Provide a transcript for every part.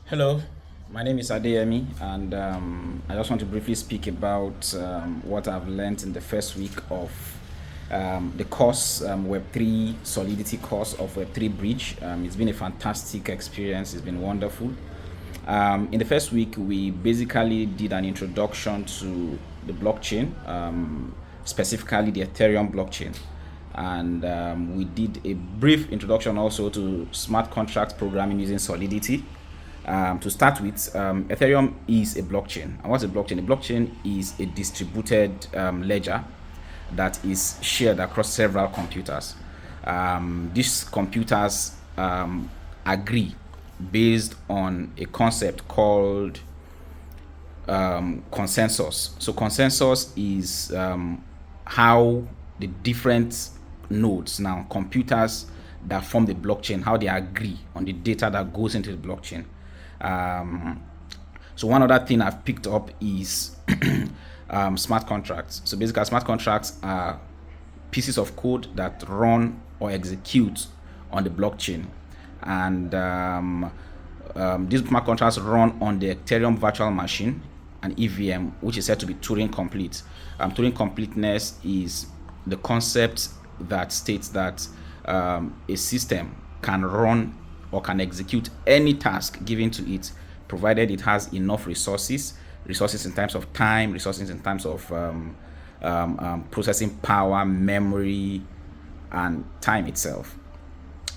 Hello, my name is Adeyemi, and I just want to briefly speak about what I've learned in the first week of the course, Web3 Solidity course of Web3Bridge. It's been a fantastic experience, it's been wonderful. In the first week, we basically did an introduction to the blockchain, specifically the Ethereum blockchain. And we did a brief introduction also to smart contract programming using Solidity. To start with, Ethereum is a blockchain. And what's a blockchain? A blockchain is a distributed ledger that is shared across several computers. These computers agree based on a concept called consensus. So consensus is how the different nodes, now computers that form the blockchain, how they agree on the data that goes into the blockchain. So one other thing I've picked up is smart contracts. So basically, smart contracts are pieces of code that run or execute on the blockchain, and these smart contracts run on the Ethereum virtual machine, an EVM, which is said to be Turing complete. Turing completeness is the concept that states that a system can run or can execute any task given to it, provided it has enough resources in terms of time, resources in terms of processing power, memory, and time itself.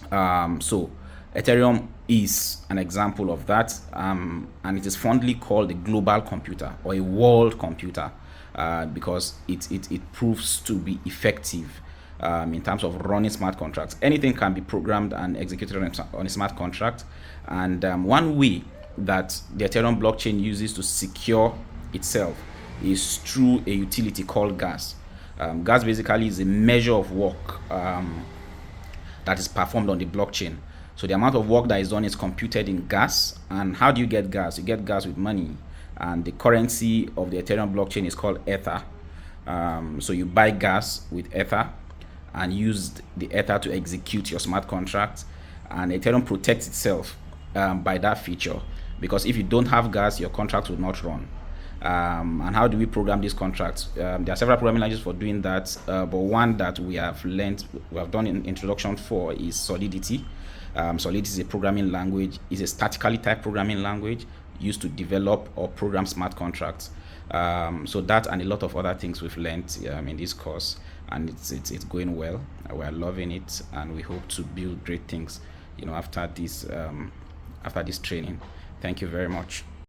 So Ethereum is an example of that, and it is fondly called a global computer or a world computer because it proves to be effective in terms of running smart contracts. Anything can be programmed and executed on a smart contract. And one way that the Ethereum blockchain uses to secure itself is through a utility called gas. Gas basically is a measure of work that is performed on the blockchain. So the amount of work that is done is computed in gas. And how do you get gas? You get gas with money. And the currency of the Ethereum blockchain is called Ether. So you buy gas with Ether and use the Ether to execute your smart contract, and Ethereum protects itself by that feature, because if you don't have gas, your contract will not run. And how do we program these contracts? There are several programming languages for doing that, but one that we have done in introduction for is Solidity. Solidity is a programming language, is a statically typed programming language used to develop or program smart contracts. So that and a lot of other things we've learned in this course, and it's going well. We're loving it, and we hope to build great things after this training. Thank you very much.